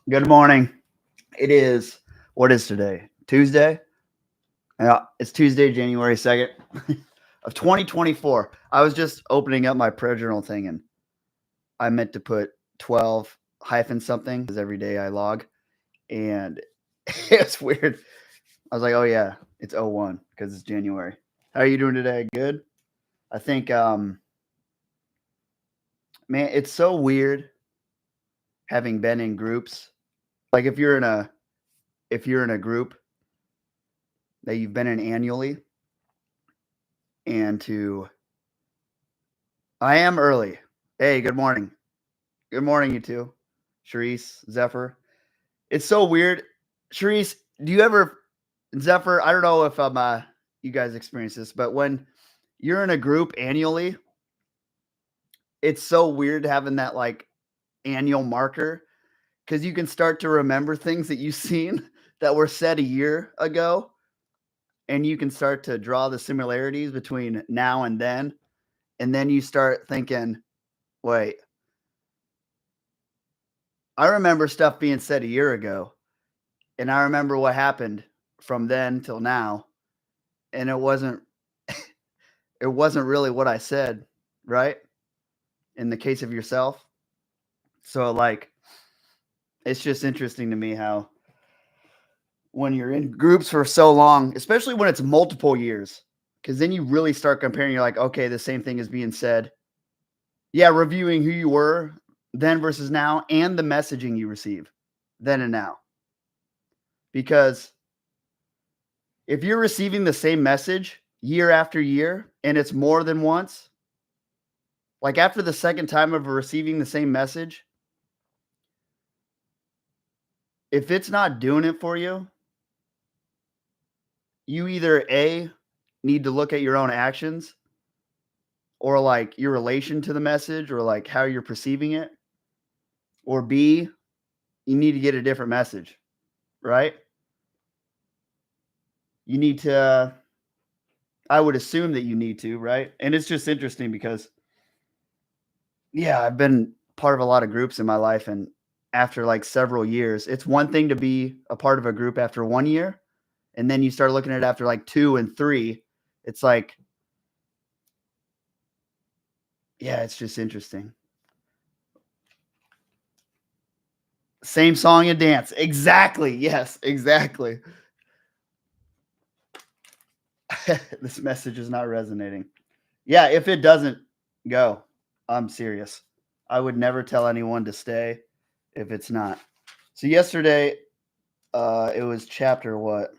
Good morning. It is, what is today? Tuesday? Yeah, it's Tuesday, January 2nd of 2024. I was just opening up my prayer journal thing and I meant to put 12 hyphen something because every day I log. And it's weird. I was like, oh yeah, it's 01 because it's January. How are you doing today? Good? I think, man, it's so weird having been in groups. Like if you're in a group that you've been in annually and to I am early. Hey, good morning. Good morning, you two. Sharice, Zephyr. It's so weird. Sharice, do you ever Zephyr, I don't know if you guys experience this, but when you're in a group annually, it's so weird having that like annual marker because you can start to remember things that you've seen that were said a year ago, and you can start to draw the similarities between now and then you start thinking, wait, I remember stuff being said a year ago, and I remember what happened from then till now, and it wasn't really what I said, right? In the case of yourself. So like it's just interesting to me how when you're in groups for so long, especially when it's multiple years, because then you really start comparing, you're like, okay, the same thing is being said. Yeah, reviewing who you were then versus now and the messaging you receive then and now. Because if you're receiving the same message year after year and it's more than once, like after the second time of receiving the same message, if it's not doing it for you, you either A, need to look at your own actions or like your relation to the message or like how you're perceiving it, or B, you need to get a different message, right? You need to, I would assume that you need to, right? And it's just interesting because yeah, I've been part of a lot of groups in my life, and after like several years, it's one thing to be a part of a group after 1 year, and then you start looking at it after like 2 and 3. It's like, yeah, it's just interesting. Same song and dance. Exactly. Yes, exactly. This message is not resonating. Yeah, if it doesn't go, I'm serious. I would never tell anyone to stay if it's not. So yesterday, it was chapter what?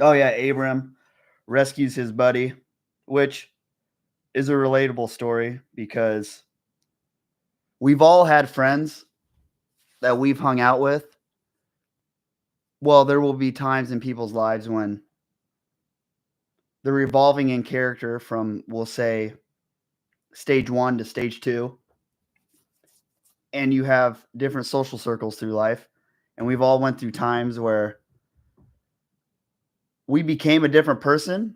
Oh yeah, Abram rescues his buddy, which is a relatable story because we've all had friends that we've hung out with. Well, there will be times in people's lives when they're revolving in character from, we'll say, stage 1 to stage 2, and you have different social circles through life, and we've all went through times where we became a different person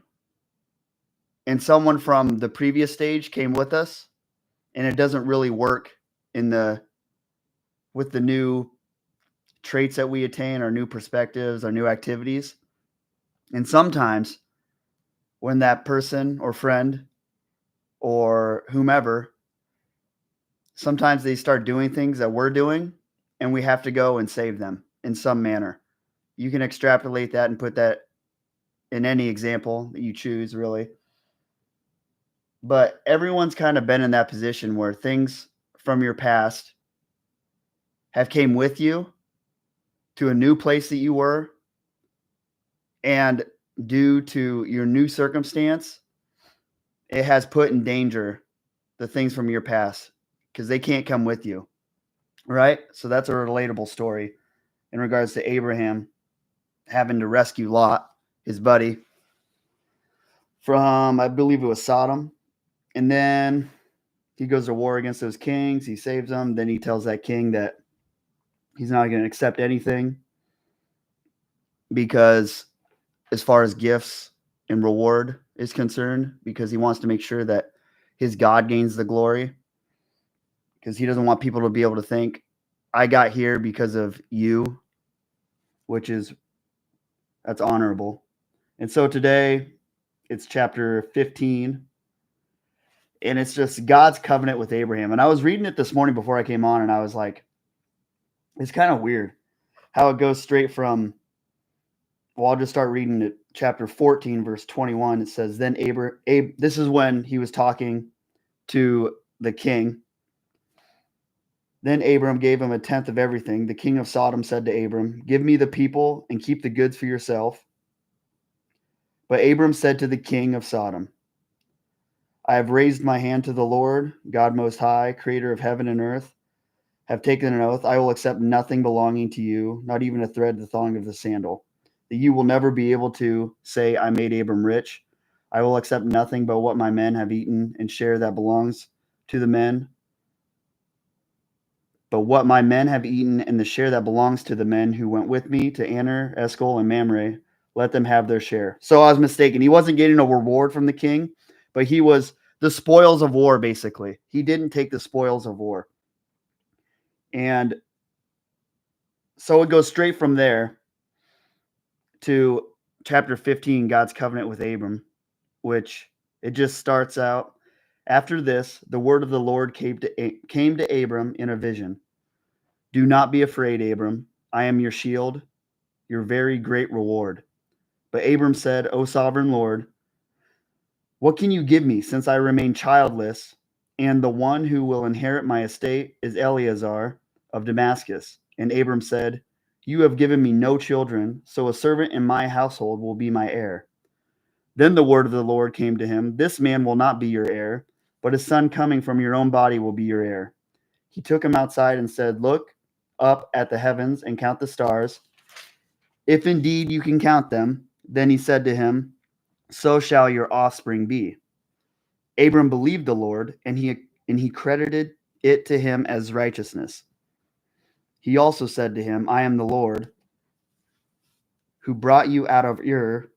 and someone from the previous stage came with us, and it doesn't really work in the with the new traits that we attain, our new perspectives, our new activities. And sometimes when that person or friend or whomever, sometimes they start doing things that we're doing and we have to go and save them in some manner. You can extrapolate that and put that in any example that you choose, really. But everyone's kind of been in that position where things from your past have came with you to a new place that you were, and due to your new circumstance, it has put in danger the things from your past because they can't come with you, right? So that's a relatable story in regards to Abraham having to rescue Lot, his buddy, from, I believe it was Sodom. And then he goes to war against those kings. He saves them. Then he tells that king that he's not going to accept anything because, as far as gifts and reward is concerned, because he wants to make sure that his God gains the glory, because he doesn't want people to be able to think I got here because of you, that's honorable. And so today it's chapter 15, and it's just God's covenant with Abraham. And I was reading it this morning before I came on, and I was like, it's kind of weird how it goes straight from, well, I'll just start reading it. Chapter 14, verse 21, it says, Then this is when he was talking to the king. Then Abram gave him a tenth of everything. The king of Sodom said to Abram, Give me the people and keep the goods for yourself. But Abram said to the king of Sodom, I have raised my hand to the Lord, God Most High, creator of heaven and earth, have taken an oath. I will accept nothing belonging to you, not even a thread the thong of the sandal. That you will never be able to say, I made Abram rich. I will accept nothing but what my men have eaten and share that belongs to the men. But what my men have eaten and the share that belongs to the men who went with me to Aner, Eshcol, and Mamre, let them have their share. So I was mistaken. He wasn't getting a reward from the king, but he was the spoils of war, basically. He didn't take the spoils of war. And so it goes straight from there to chapter 15, God's covenant with Abram, which it just starts out. After this, the word of the Lord came to Abram in a vision. Do not be afraid, Abram. I am your shield, your very great reward. But Abram said, O sovereign Lord, what can you give me since I remain childless, and the one who will inherit my estate is Eleazar of Damascus? And Abram said, You have given me no children, so a servant in my household will be my heir. Then the word of the Lord came to him, This man will not be your heir, but a son coming from your own body will be your heir. He took him outside and said, Look up at the heavens and count the stars, if indeed you can count them. Then he said to him, So shall your offspring be. Abram believed the Lord, and he credited it to him as righteousness. He also said to him, I am the Lord who brought you out of Ur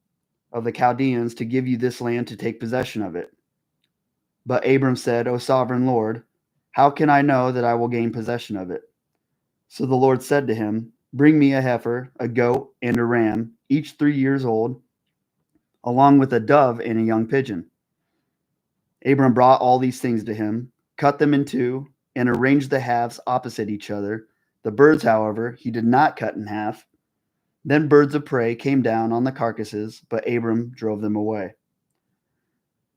of the Chaldeans to give you this land to take possession of it. But Abram said, O sovereign Lord, how can I know that I will gain possession of it? So the Lord said to him, Bring me a heifer, a goat, and a ram, each 3 years old, along with a dove and a young pigeon. Abram brought all these things to him, cut them in two, and arranged the halves opposite each other. The birds, however, he did not cut in half. Then birds of prey came down on the carcasses, but Abram drove them away.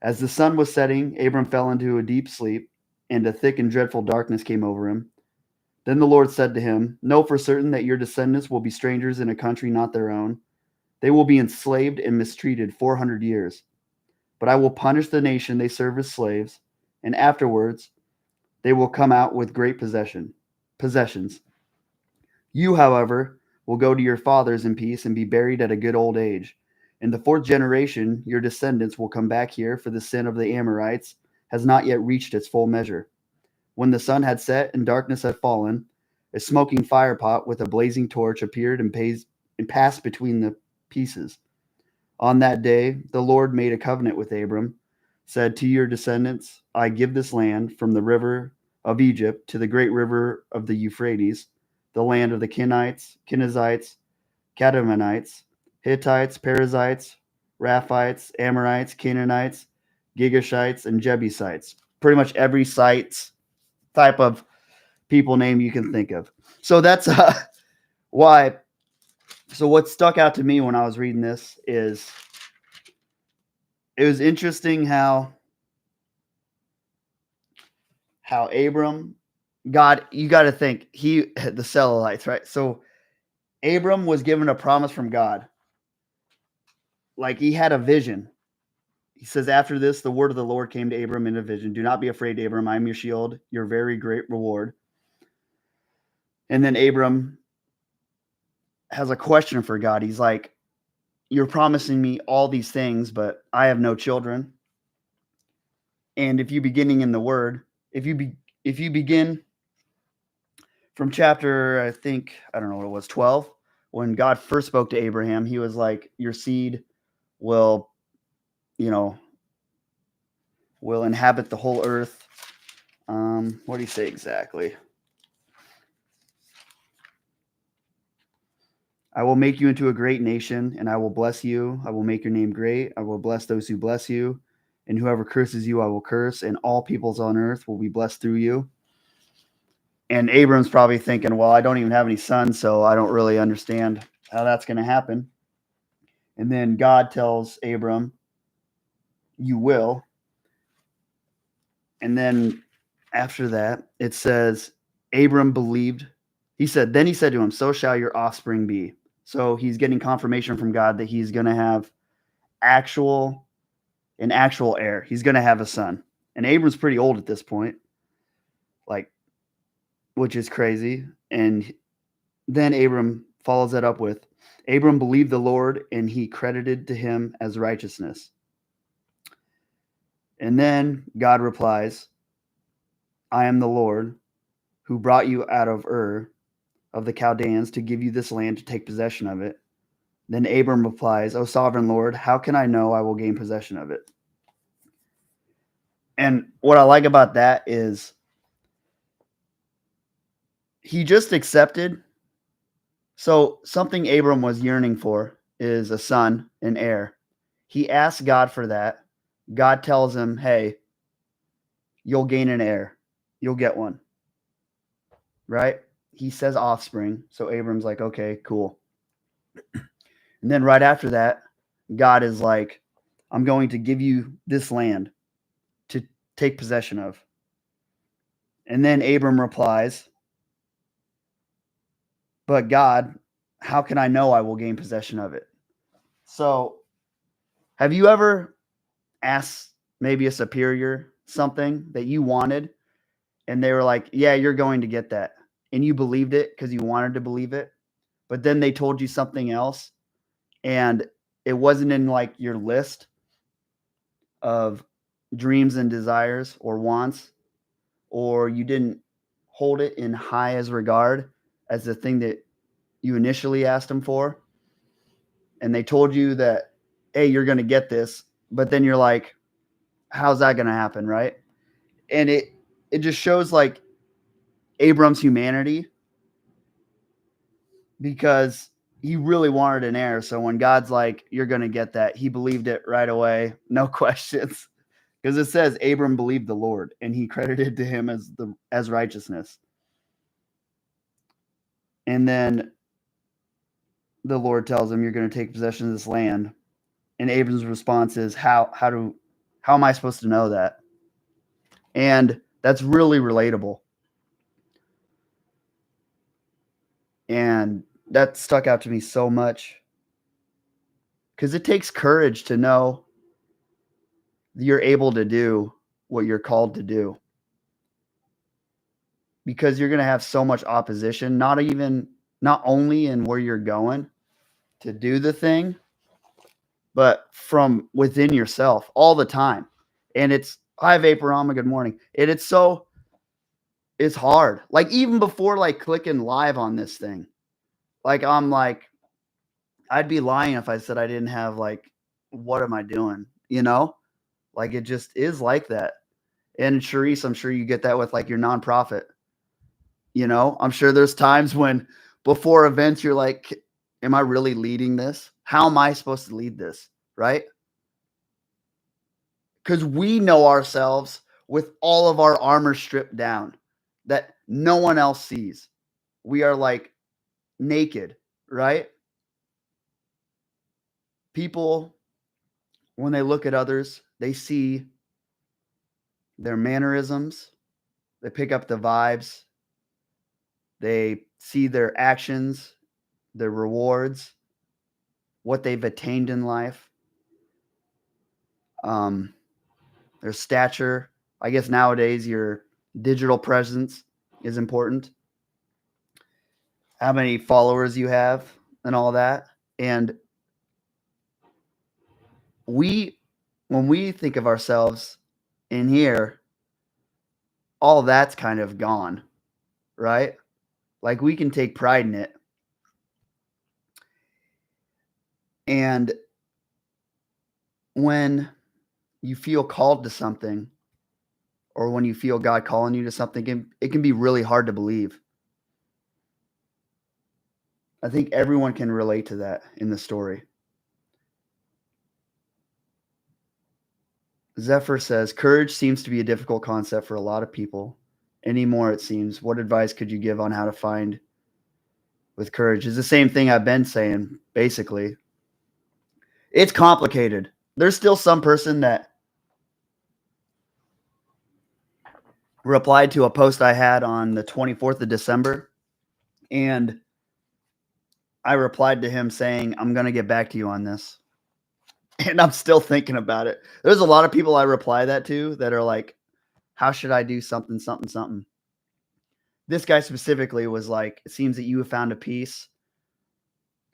As the sun was setting, Abram fell into a deep sleep, and a thick and dreadful darkness came over him. Then the Lord said to him, Know for certain that your descendants will be strangers in a country not their own. They will be enslaved and mistreated 400 years. But I will punish the nation they serve as slaves, and afterwards they will come out with great possessions. You, however, will go to your fathers in peace and be buried at a good old age. In the fourth generation, your descendants will come back here, for the sin of the Amorites has not yet reached its full measure. When the sun had set and darkness had fallen, a smoking firepot with a blazing torch appeared and passed between the pieces. On that day, the Lord made a covenant with Abram, said, To your descendants, I give this land from the river of Egypt to the great river of the Euphrates, the land of the Kenites, Kenizzites, Kadmonites, Hittites, Perizzites, Raphites, Amorites, Canaanites, Girgashites, and Jebusites. Pretty much every type of people name you can think of. So that's why. So what stuck out to me when I was reading this is it was interesting how Abram, God, you got to think the Cellulites, right? So Abram was given a promise from God. Like he had a vision. He says, After this, the word of the Lord came to Abram in a vision. Do not be afraid, Abram. I am your shield, your very great reward. And then Abram has a question for God. He's like, You're promising me all these things, but I have no children. And if you beginning in the word, if you begin from chapter, I don't know what it was, 12, when God first spoke to Abraham, he was like, Your seed will, will inhabit the whole earth. What do you say exactly? I will make you into a great nation, and I will bless you. I will make your name great. I will bless those who bless you, and whoever curses you, I will curse, and all peoples on earth will be blessed through you. And Abram's probably thinking, well, I don't even have any sons, so I don't really understand how that's going to happen. And then God tells Abram, you will. And then after that, it says, Abram believed. Then he said to him, so shall your offspring be. So he's getting confirmation from God that he's going to have an actual heir. He's going to have a son. And Abram's pretty old at this point, like, which is crazy. And then Abram follows that up with, Abram believed the Lord, and he credited to him as righteousness. And then God replies, I am the Lord who brought you out of Ur of the Chaldeans to give you this land to take possession of it. Then Abram replies, O sovereign Lord, how can I know I will gain possession of it? And what I like about that is he just accepted. So something Abram was yearning for is a son, an heir. He asks God for that. God tells him, hey, you'll gain an heir. You'll get one. Right? He says offspring. So Abram's like, okay, cool. And then right after that, God is like, I'm going to give you this land to take possession of. And then Abram replies, but God, how can I know I will gain possession of it? So have you ever asked maybe a superior something that you wanted and they were like, yeah, you're going to get that. And you believed it because you wanted to believe it. But then they told you something else and it wasn't in like your list of dreams and desires or wants, or you didn't hold it in high as regard as the thing that you initially asked them for. And they told you that, hey, you're going to get this. But then you're like, how's that going to happen? Right. And it just shows like Abram's humanity because he really wanted an heir. So when God's like, you're going to get that, he believed it right away. No questions. Because it says Abram believed the Lord and he credited to him as righteousness. And then the Lord tells him, you're going to take possession of this land. And Abram's response is, how am I supposed to know that? And that's really relatable. And that stuck out to me so much because it takes courage to know you're able to do what you're called to do, because you're going to have so much opposition, not only in where you're going to do the thing, but from within yourself all the time. And it's, hi Vaporama, good morning. And it's hard. Like even before like clicking live on this thing, like I'm like, I'd be lying if I said I didn't have like, what am I doing? You know, like it just is like that. And Charisse, I'm sure you get that with like your nonprofit. You know, I'm sure there's times when before events you're like, am I really leading this? How am I supposed to lead this? Right? Because we know ourselves with all of our armor stripped down that no one else sees. We are like naked, right? People, when they look at others, they see their mannerisms, they pick up the vibes, they see their actions, their rewards, what they've attained in life, their stature. I guess nowadays your digital presence is important. How many followers you have and all that. And when we think of ourselves in here, all that's kind of gone, right? Like we can take pride in it. And when you feel called to something, or when you feel God calling you to something, it can be really hard to believe. I think everyone can relate to that in the story. Zephyr says, courage seems to be a difficult concept for a lot of people. Anymore, it seems. What advice could you give on how to find with courage? It's the same thing I've been saying, basically. It's complicated. There's still some person that replied to a post I had on the 24th of December, and I replied to him saying, I'm going to get back to you on this. And I'm still thinking about it. There's a lot of people I reply that to that are like, how should I do something, something, something? This guy specifically was like, it seems that you have found a peace,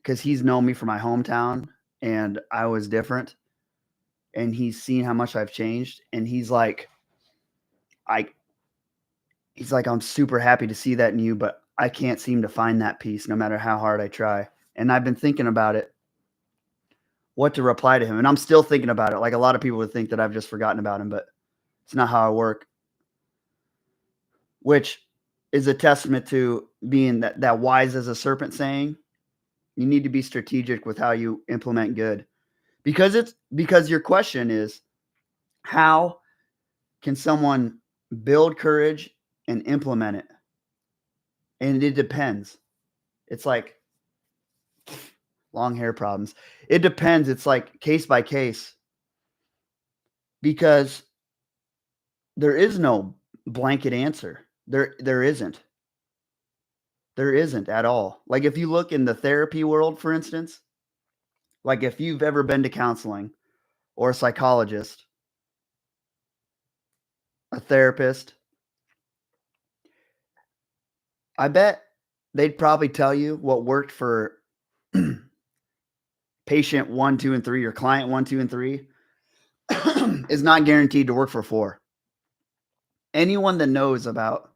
because he's known me from my hometown and I was different. And he's seen how much I've changed. And I he's like, I'm super happy to see that in you, but I can't seem to find that peace no matter how hard I try. And I've been thinking about it, what to reply to him. And I'm still thinking about it. Like a lot of people would think that I've just forgotten about him, but it's not how I work, which is a testament to being that wise as a serpent saying. You need to be strategic with how you implement good, because your question is, how can someone build courage and implement it? And it depends. It's like long hair problems. It depends. It's like case by case, because there is no blanket answer. There isn't. There isn't at all. Like if you look in the therapy world, for instance, like if you've ever been to counseling or a psychologist, a therapist, I bet they'd probably tell you what worked for patient 1, 2, and 3, or client 1, 2, and 3 is not guaranteed to work for 4. Anyone that knows about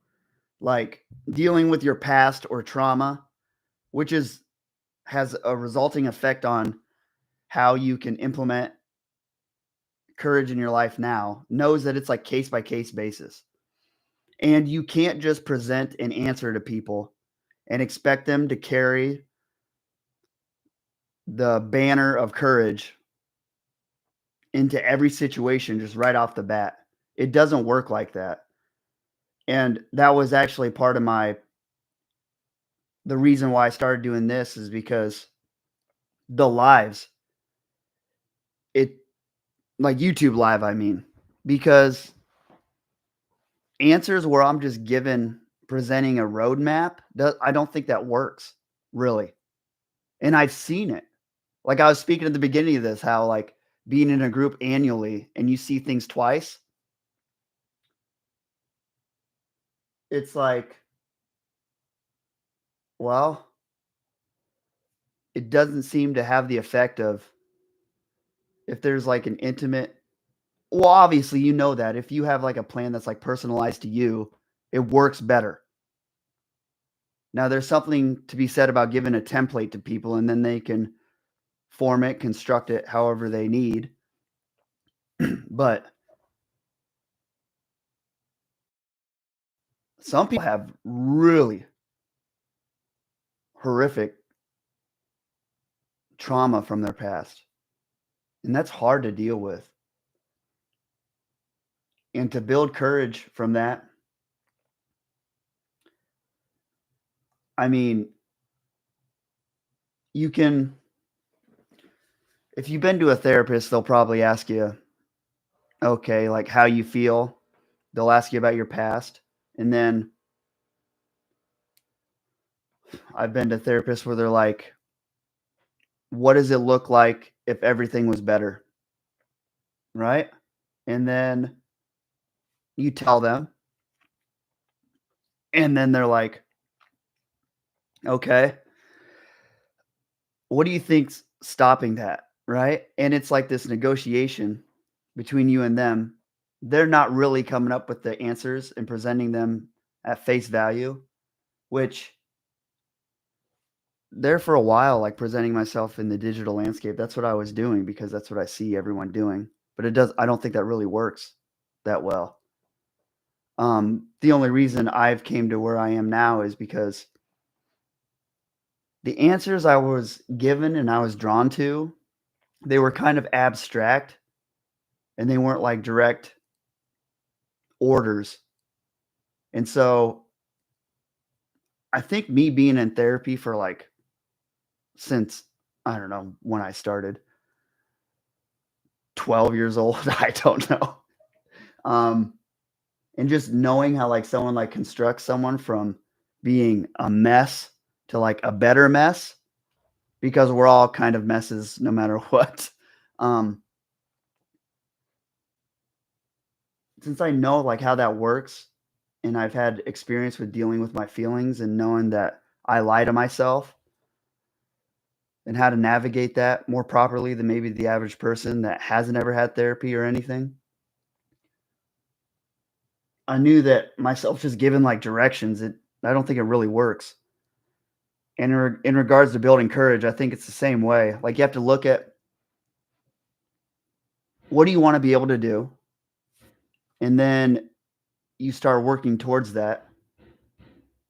like dealing with your past or trauma, which has a resulting effect on how you can implement courage in your life now, knows that it's like case by case basis. And you can't just present an answer to people and expect them to carry the banner of courage into every situation just right off the bat. It doesn't work like that. And that was actually part of the reason why I started doing this, is because the lives, it like YouTube live, I mean, because answers where I'm just presenting a roadmap, I don't think that works really. And I've seen it. Like I was speaking at the beginning of this, how like being in a group annually and you see things twice, it's like, well, it doesn't seem to have the effect of, if there's like an intimate, well, obviously, you know that if you have like a plan that's like personalized to you, it works better. Now, there's something to be said about giving a template to people and then they can form it, construct it however they need. But some people have really horrific trauma from their past, and that's hard to deal with. And to build courage from that, I mean, you can, if you've been to a therapist, they'll probably ask you, okay, like how you feel. They'll ask you about your past. And then I've been to therapists where they're like, what does it look like if everything was better? Right? And then you tell them. And then they're like, okay, what do you think's stopping that? Right? And it's like this negotiation between you and them. They're not really coming up with the answers and presenting them at face value, which there for a while, like presenting myself in the digital landscape, that's what I was doing because that's what I see everyone doing. But I don't think that really works that well. The only reason I've came to where I am now is because the answers I was given and I was drawn to, they were kind of abstract and they weren't like direct orders. And so I think me being in therapy for like since I don't know when I started, 12 years old, I don't know. Um, and just knowing how like someone like constructs someone from being a mess to like a better mess because we're all kind of messes no matter what. Um, since I know like how that works and I've had experience with dealing with my feelings and knowing that I lie to myself and how to navigate that more properly than maybe the average person that hasn't ever had therapy or anything. I knew that myself just giving like directions, I don't think it really works. And in regards to building courage, I think it's the same way. Like you have to look at what do you want to be able to do, and then you start working towards that,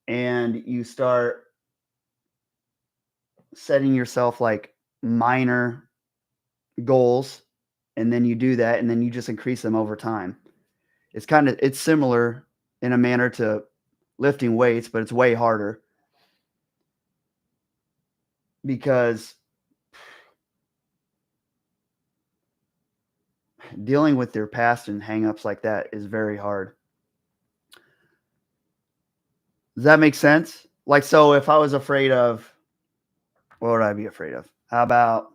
and you start setting yourself like minor goals, and then you do that, and then you just increase them over time. It's similar in a manner to lifting weights, but it's way harder because dealing with your past and hangups like that is very hard. Does that make sense? Like, so if I was afraid of, what would I be afraid of? How about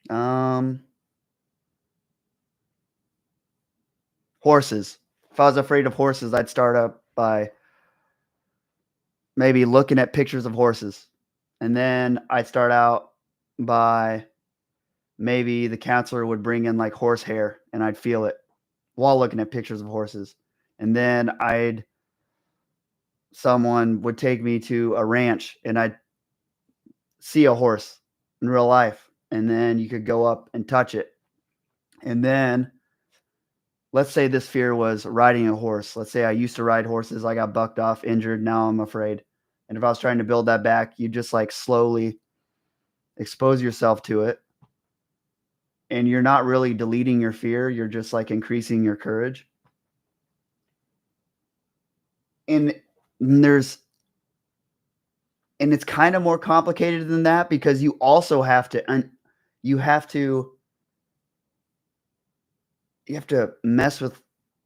um, horses? If I was afraid of horses, I'd start up by maybe looking at pictures of horses. And then I'd start out by maybe the counselor would bring in like horse hair and I'd feel it while looking at pictures of horses. And then someone would take me to a ranch and I'd see a horse in real life. And then you could go up and touch it. And then let's say this fear was riding a horse. Let's say I used to ride horses. I got bucked off, injured. Now I'm afraid. And if I was trying to build that back, you just like slowly expose yourself to it. And you're not really deleting your fear. You're just like increasing your courage. And there's, and it's kind of more complicated than that because you also have to, you have to, you have to mess with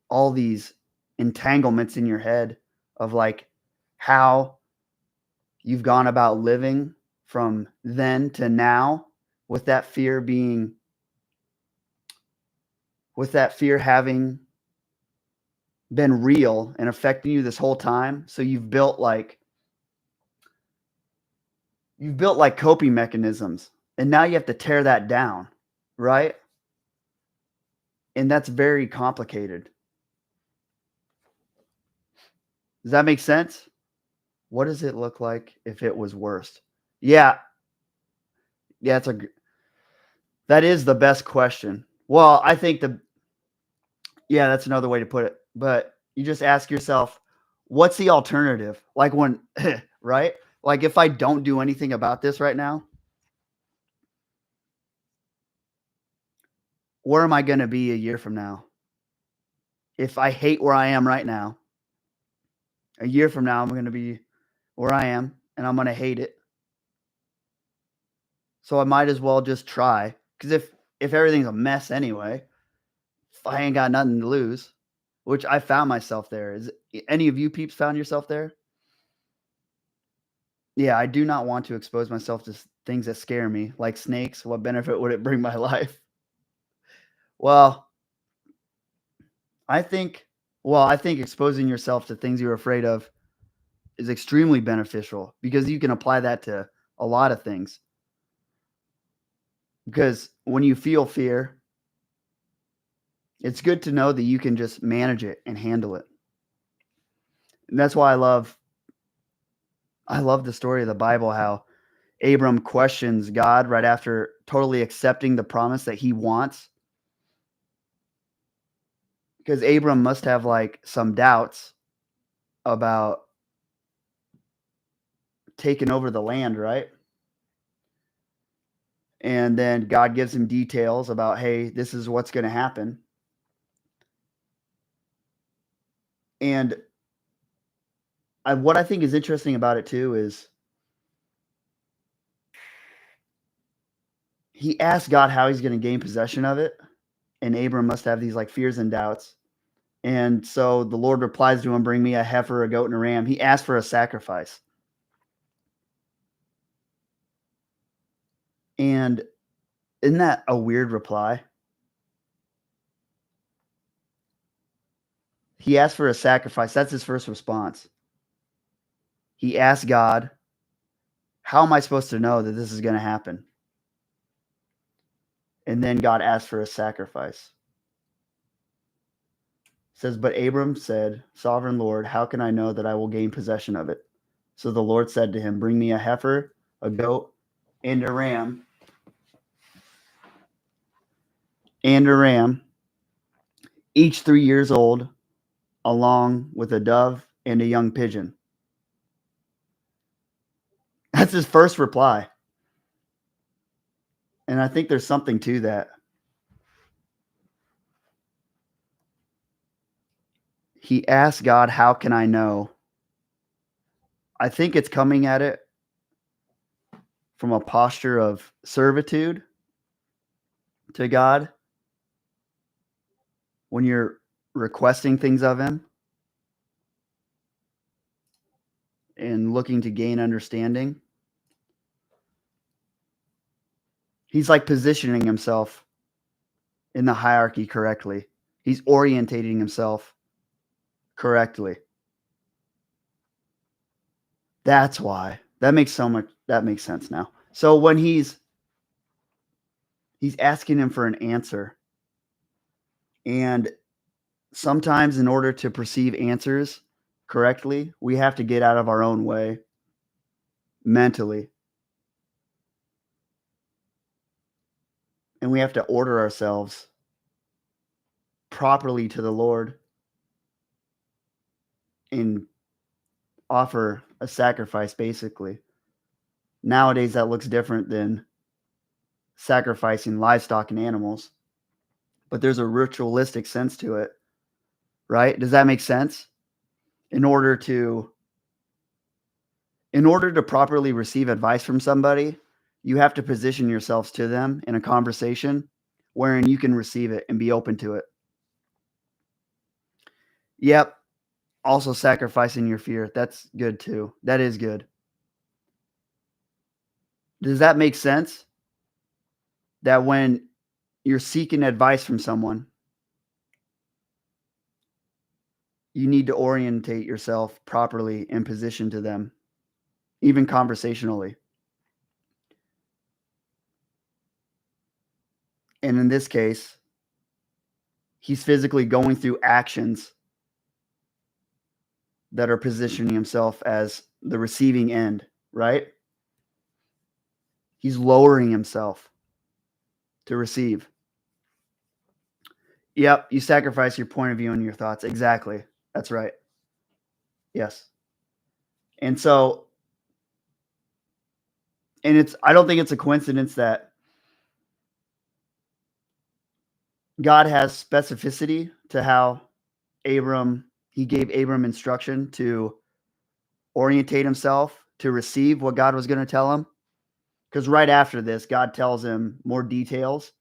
all these entanglements in your head of like how you've gone about living from then to now with that fear being with that fear having been real and affecting you this whole time. So you've built like coping mechanisms and now you have to tear that down, right? And that's very complicated. Does that make sense? What does it look like if it was worst? Yeah, yeah, that is the best question. Well, I think yeah, that's another way to put it. But you just ask yourself, what's the alternative? Like when, right? Like if I don't do anything about this right now, where am I going to be a year from now? If I hate where I am right now, a year from now, I'm going to be where I am and I'm going to hate it. So I might as well just try. Because if everything's a mess anyway, if I ain't got nothing to lose, which I found myself there. Is any of you peeps found yourself there? Yeah, I do not want to expose myself to things that scare me, like snakes. What benefit would it bring my life? Well, I think I think exposing yourself to things you're afraid of is extremely beneficial because you can apply that to a lot of things. Because when you feel fear, it's good to know that you can just manage it and handle it. And that's why I love the story of the Bible how Abram questions God right after totally accepting the promise that he wants. Because Abram must have like some doubts about taking over the land, right? And then God gives him details about, hey, this is what's going to happen. And what I think is interesting about it too is he asked God how he's going to gain possession of it. And Abram must have these like fears and doubts. And so the Lord replies to him, bring me a heifer, a goat, and a ram. He asked for a sacrifice. And isn't that a weird reply? He asked for a sacrifice. That's his first response. He asked God, how am I supposed to know that this is going to happen? And then God asked for a sacrifice. It says, but Abram said, Sovereign Lord, how can I know that I will gain possession of it? So the Lord said to him, bring me a heifer, a goat, and a ram. Each 3 years old, along with a dove and a young pigeon. That's his first reply. And I think there's something to that. He asked God, how can I know? I think it's coming at it from a posture of servitude to God when you're requesting things of him and looking to gain understanding. He's like positioning himself in the hierarchy correctly. He's orientating himself correctly. That's why. That makes sense now. So when he's asking him for an answer, and sometimes in order to perceive answers correctly, we have to get out of our own way mentally. And we have to order ourselves properly to the Lord and offer a sacrifice, basically. Nowadays, that looks different than sacrificing livestock and animals, but there's a ritualistic sense to it, right? Does that make sense? In order to properly receive advice from somebody, you have to position yourselves to them in a conversation wherein you can receive it and be open to it. Yep. Also sacrificing your fear. That's good too. That is good. Does that make sense? That when you're seeking advice from someone, you need to orientate yourself properly in position to them, even conversationally. And in this case, he's physically going through actions that are positioning himself as the receiving end, right? He's lowering himself to receive. Yep, you sacrifice your point of view and your thoughts. Exactly. That's right. Yes. And so, and I don't think it's a coincidence that God has specificity to how he gave Abram instruction to orientate himself to receive what God was going to tell him. Because right after this, God tells him more details.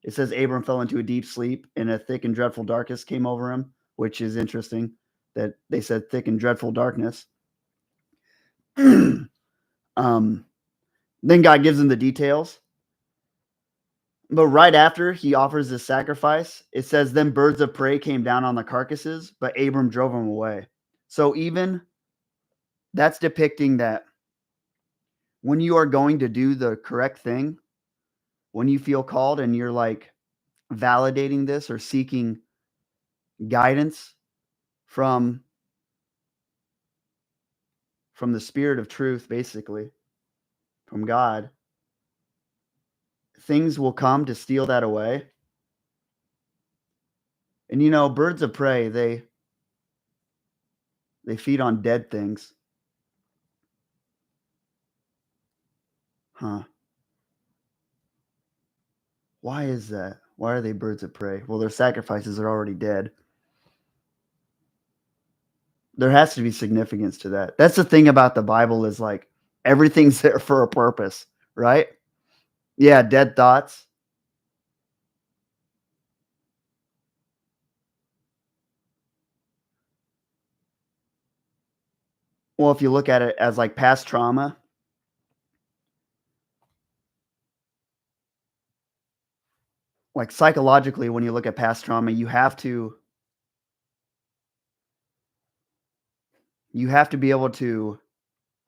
It says Abram fell into a deep sleep and a thick and dreadful darkness came over him, which is interesting that they said thick and dreadful darkness. Then God gives him the details. But right after he offers this sacrifice, it says, then birds of prey came down on the carcasses, but Abram drove them away. So even that's depicting that when you are going to do the correct thing, when you feel called and you're like validating this or seeking guidance from the spirit of truth, basically, from God, things will come to steal that away. And birds of prey, They feed on dead things. Huh. Why is that? Why are they birds of prey? Well, their sacrifices are already dead. There has to be significance to that. That's the thing about the Bible is like everything's there for a purpose, right? Yeah, dead thoughts. Well, if you look at it as like past trauma, like psychologically, when you look at past trauma, you have to be able to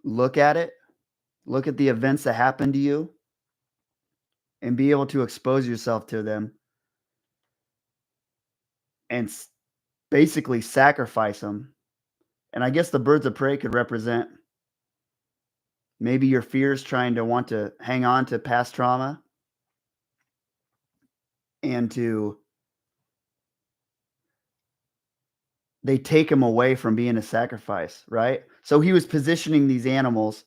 look at it, look at the events that happened to you, and be able to expose yourself to them and basically sacrifice them. And I guess the birds of prey could represent maybe your fears trying to want to hang on to past trauma and to they take him away from being a sacrifice, right? So he was positioning these animals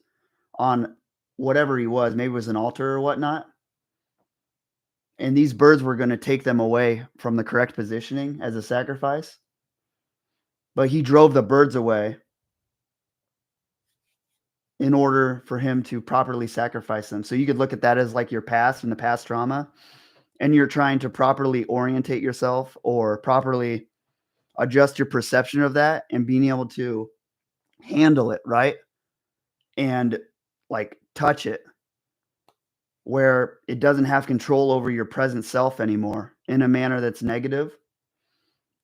on whatever he was, maybe it was an altar or whatnot. And these birds were going to take them away from the correct positioning as a sacrifice. But he drove the birds away in order for him to properly sacrifice them. So you could look at that as like your past and the past trauma, and you're trying to properly orientate yourself or properly adjust your perception of that and being able to handle it, right? And like touch it where it doesn't have control over your present self anymore in a manner that's negative.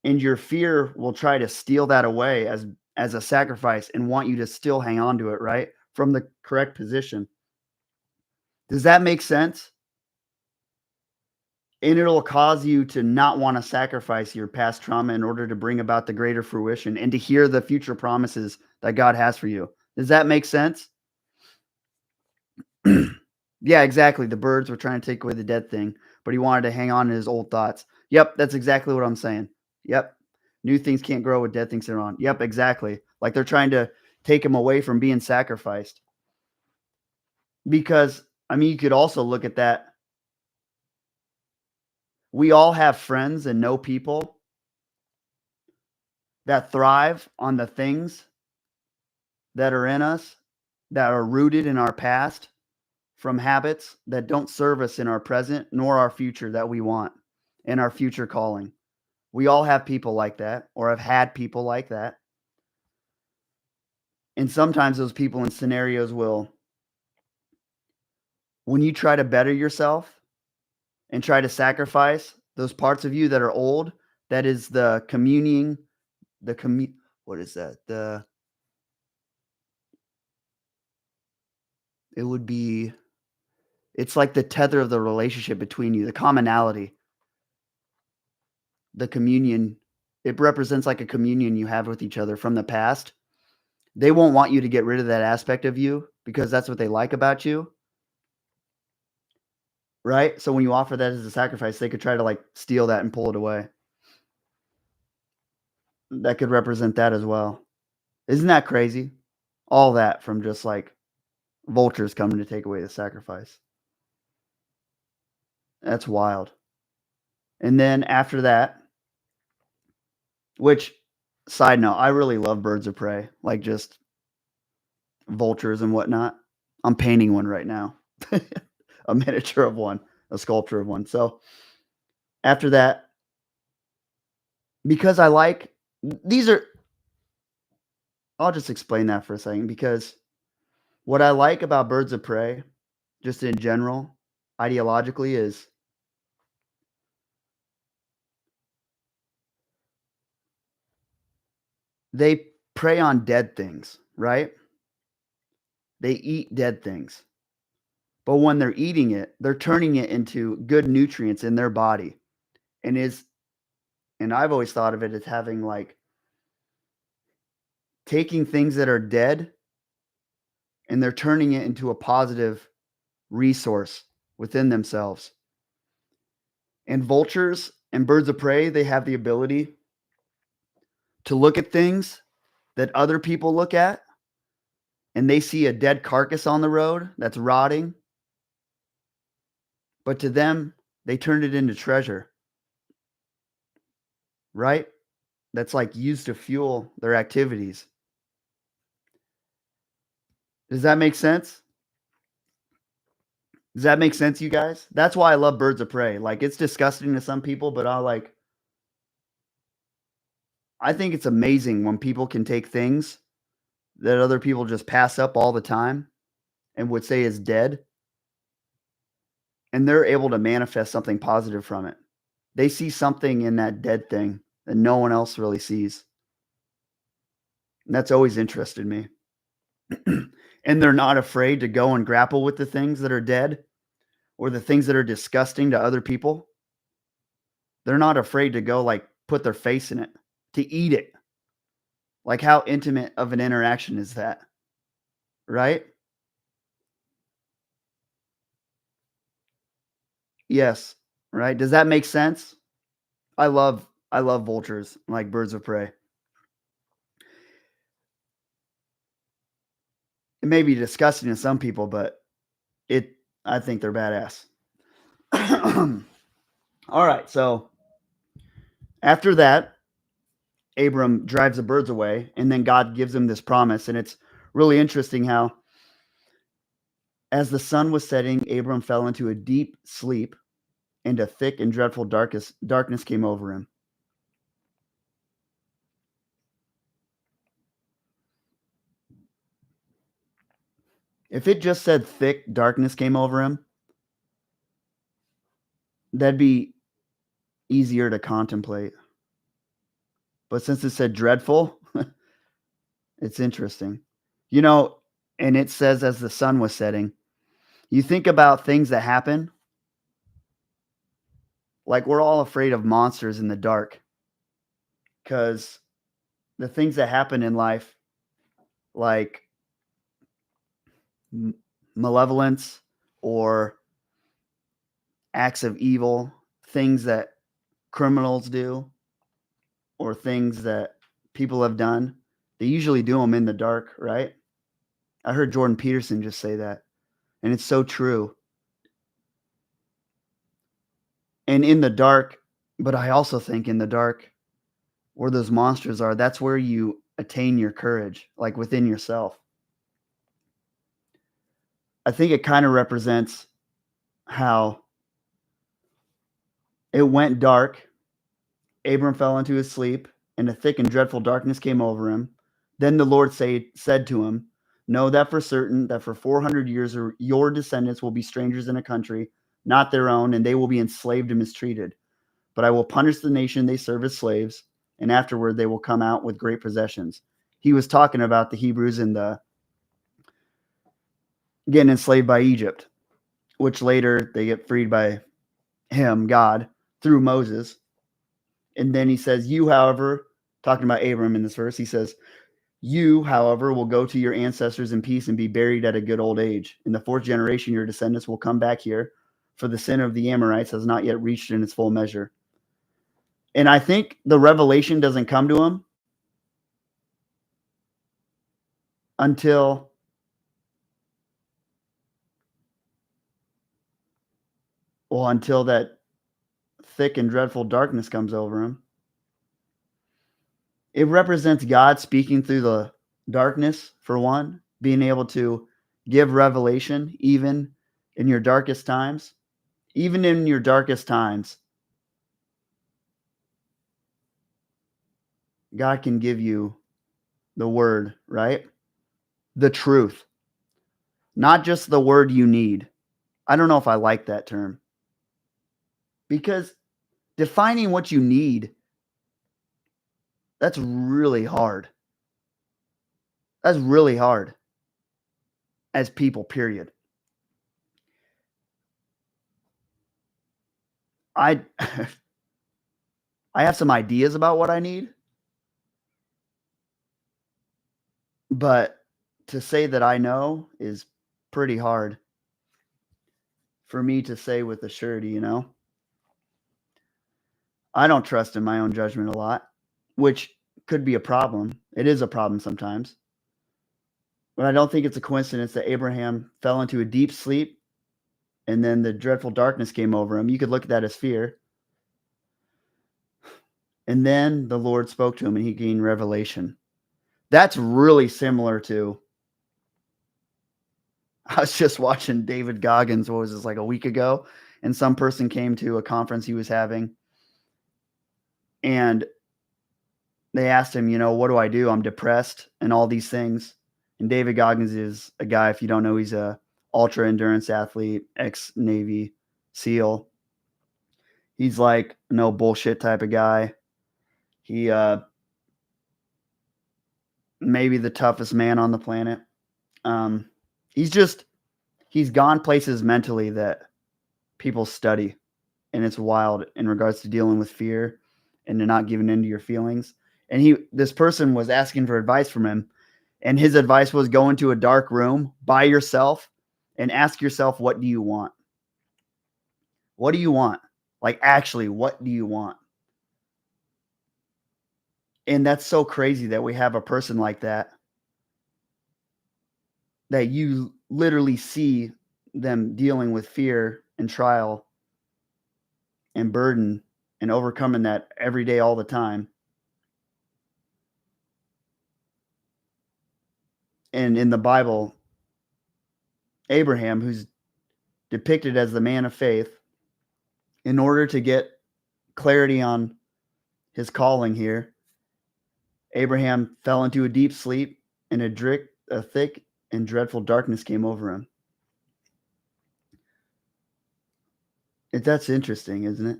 And your fear will try to steal that away as a sacrifice and want you to still hang on to it, right? From the correct position. Does that make sense? And it'll cause you to not want to sacrifice your past trauma in order to bring about the greater fruition and to hear the future promises that God has for you. Does that make sense? Yeah, exactly. The birds were trying to take away the dead thing, but he wanted to hang on to his old thoughts. Yep, that's exactly what I'm saying. Yep. New things can't grow with dead things that are on. Yep, exactly. Like they're trying to take him away from being sacrificed. Because, I mean, you could also look at that. We all have friends and know people that thrive on the things that are in us, that are rooted in our past from habits that don't serve us in our present nor our future that we want and our future calling. We all have people like that or have had people like that. And sometimes those people in scenarios will, when you try to better yourself and try to sacrifice those parts of you that are old, that is the communing, what is that? It would be, it's like the tether of the relationship between you, the commonality, the communion. It represents like a communion you have with each other from the past. They won't want you to get rid of that aspect of you because that's what they like about you. Right? So when you offer that as a sacrifice, they could try to like steal that and pull it away. That could represent that as well. Isn't that crazy? All that from just like vultures coming to take away the sacrifice. That's wild. And then after that, which side note, I really love birds of prey, like just vultures and whatnot. I'm painting one right now, a miniature of one, a sculpture of one. So after that, because I like these are, I'll just explain that for a second because what I like about birds of prey, just in general, ideologically, is they prey on dead things, right? They eat dead things. But when they're eating it, they're turning it into good nutrients in their body. And I've always thought of it as having like taking things that are dead and they're turning it into a positive resource within themselves. And vultures and birds of prey, they have the ability to look at things that other people look at and they see a dead carcass on the road that's rotting, but to them, they turned it into treasure, right? That's like used to fuel their activities. Does that make sense? Does that make sense, you guys? That's why I love birds of prey. Like, it's disgusting to some people, but I think it's amazing when people can take things that other people just pass up all the time and would say is dead, and they're able to manifest something positive from it. They see something in that dead thing that no one else really sees. And that's always interested me. And they're not afraid to go and grapple with the things that are dead or the things that are disgusting to other people. They're not afraid to go like put their face in it, to eat it. Like, how intimate of an interaction is that? Right? Yes. Right? Does that make sense? I love vultures, like birds of prey. It may be disgusting to some people, but I think they're badass. All right, so after that, Abram drives the birds away, and then God gives him this promise. And it's really interesting how, as the sun was setting, Abram fell into a deep sleep, and a thick and dreadful darkness came over him. If it just said thick darkness came over him, that'd be easier to contemplate. But since it said dreadful, it's interesting. You know, and it says as the sun was setting, you think about things that happen, like we're all afraid of monsters in the dark because the things that happen in life, like malevolence or acts of evil, things that criminals do, or things that people have done, they usually do them in the dark, right? I heard Jordan Peterson just say that, and it's so true. And in the dark, but I also think in the dark, where those monsters are, that's where you attain your courage, like within yourself. I think it kind of represents how it went dark. Abram fell into his sleep, and a thick and dreadful darkness came over him. Then the Lord said to him, know that for certain that for 400 years your descendants will be strangers in a country, not their own, and they will be enslaved and mistreated. But I will punish the nation they serve as slaves, and afterward they will come out with great possessions. He was talking about the Hebrews and the getting enslaved by Egypt, which later they get freed by him, God, through Moses. And then he says, you, however, talking about Abram in this verse, he says, you, however, will go to your ancestors in peace and be buried at a good old age. In the fourth generation, your descendants will come back here, for the sin of the Amorites has not yet reached in its full measure. And I think the revelation doesn't come to him until that thick and dreadful darkness comes over him. It represents God speaking through the darkness, for one, being able to give revelation even in your darkest times. Even in your darkest times, God can give you the word, right? The truth, not just the word you need. I don't know if I like that term, because defining what you need, that's really hard. That's really hard as people, period. I I have some ideas about what I need, but to say that I know is pretty hard for me to say with a surety, you know? I don't trust in my own judgment a lot, which could be a problem. It is a problem sometimes. But I don't think it's a coincidence that Abraham fell into a deep sleep and then the dreadful darkness came over him. You could look at that as fear. And then the Lord spoke to him and he gained revelation. That's really similar to I was just watching David Goggins, what was this, like a week ago? And some person came to a conference he was having and they asked him, what do I do? I'm depressed and all these things. And David Goggins is a guy, if you don't know, he's a ultra endurance athlete, ex-Navy SEAL. He's like no bullshit type of guy. He maybe the toughest man on the planet. He's gone places mentally that people study, and it's wild in regards to dealing with fear and to not giving in to your feelings. And this person was asking for advice from him, and his advice was go into a dark room by yourself and ask yourself, what do you want? What do you want? Like, actually, what do you want? And that's so crazy that we have a person like that you literally see them dealing with fear and trial and burden and overcoming that every day, all the time. And in the Bible, Abraham, who's depicted as the man of faith, in order to get clarity on his calling here, Abraham fell into a deep sleep and a thick and dreadful darkness came over him. That's interesting, isn't it?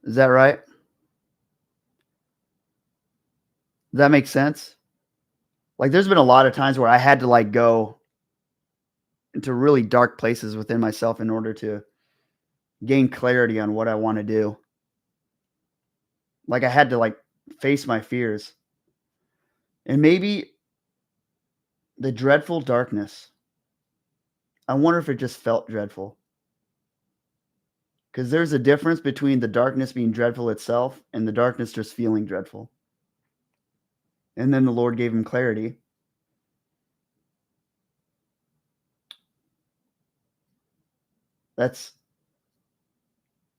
Is that right? Does that make sense? Like, there's been a lot of times where I had to like go into really dark places within myself in order to gain clarity on what I want to do. Like, I had to like face my fears. And maybe the dreadful darkness, I wonder if it just felt dreadful. Because there's a difference between the darkness being dreadful itself and the darkness just feeling dreadful. And then the Lord gave him clarity.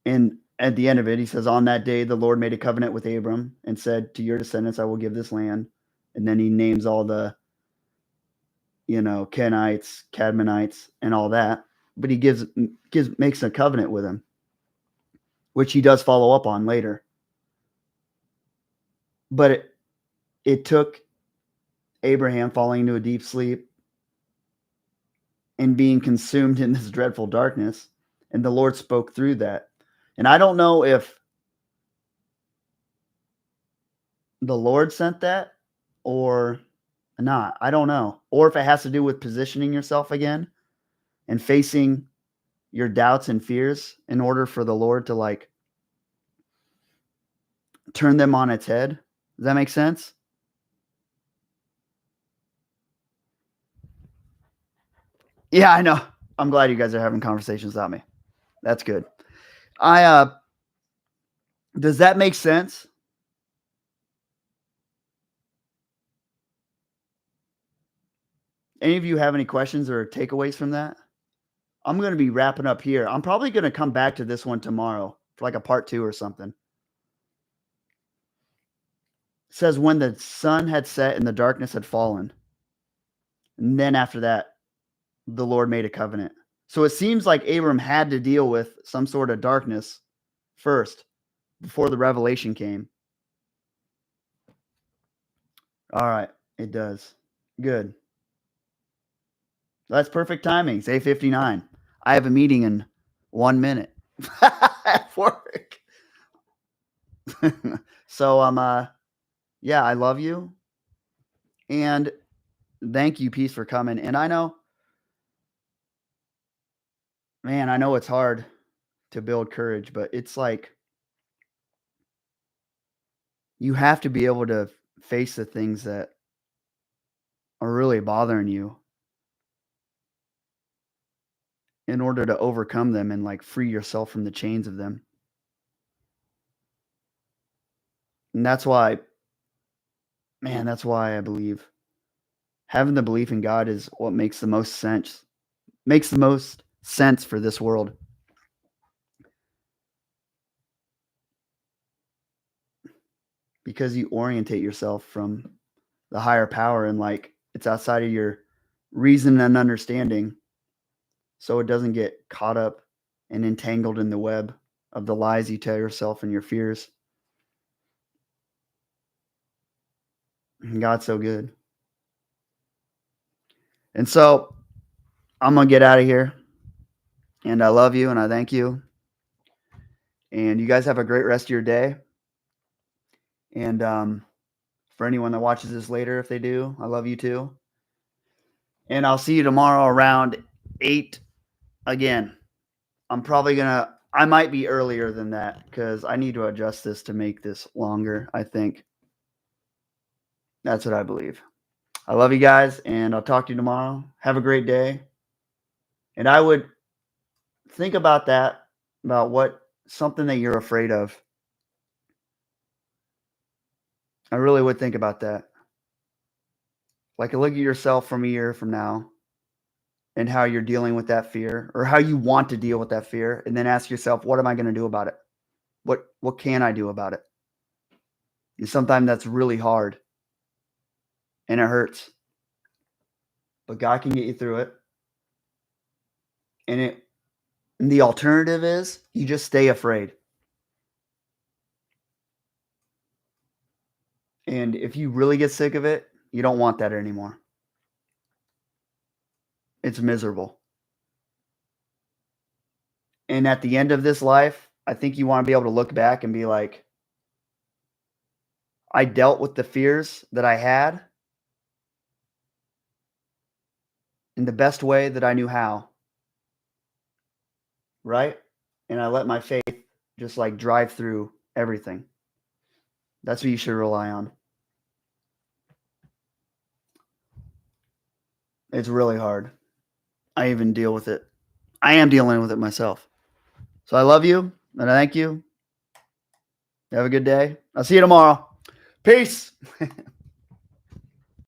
And at the end of it, he says, on that day, the Lord made a covenant with Abram and said, to your descendants, I will give this land. And then he names all the, Kenites, Cadmonites, and all that. But he makes a covenant with him, which he does follow up on later. But it took Abraham falling into a deep sleep and being consumed in this dreadful darkness. And the Lord spoke through that. And I don't know if the Lord sent that or not. I don't know. Or if it has to do with positioning yourself again and facing your doubts and fears in order for the Lord to like turn them on its head. Does that make sense? Yeah, I know. I'm glad you guys are having conversations without me. That's good. Does that make sense? Any of you have any questions or takeaways from that? I'm going to be wrapping up here. I'm probably going to come back to this one tomorrow for like a part 2 or something. It says when the sun had set and the darkness had fallen. And then after that, the Lord made a covenant. So it seems like Abram had to deal with some sort of darkness first before the revelation came. All right, it does. Good. That's perfect timing. It's 8:59. I have a meeting in 1 minute at work. So yeah, I love you. And thank you, Peace, for coming. And I know, man, I know it's hard to build courage, but it's like you have to be able to face the things that are really bothering you in order to overcome them and like free yourself from the chains of them. And that's why, man, that's why I believe having the belief in God is what makes the most sense. Makes the most sense for this world. Because you orientate yourself from the higher power and like it's outside of your reason and understanding. So it doesn't get caught up and entangled in the web of the lies you tell yourself and your fears. And God's so good. And so I'm going to get out of here. And I love you and I thank you. And you guys have a great rest of your day. And for anyone that watches this later, if they do, I love you too. And I'll see you tomorrow around 8 again. I might be earlier than that because I need to adjust this to make this longer, I think. That's what I believe. I love you guys, and I'll talk to you tomorrow. Have a great day. And I would think about that, about something that you're afraid of. I really would think about that. Like, look at yourself from a year from now and how you're dealing with that fear or how you want to deal with that fear. And then ask yourself, what am I going to do about it? What can I do about it? And sometimes that's really hard and it hurts. But God can get you through it. And the alternative is you just stay afraid. And if you really get sick of it, you don't want that anymore. It's miserable. And at the end of this life, I think you want to be able to look back and be like, I dealt with the fears that I had in the best way that I knew how. Right? And I let my faith just like drive through everything. That's what you should rely on. It's really hard. I even deal with it. I am dealing with it myself. So I love you and I thank you. Have a good day. I'll see you tomorrow. Peace.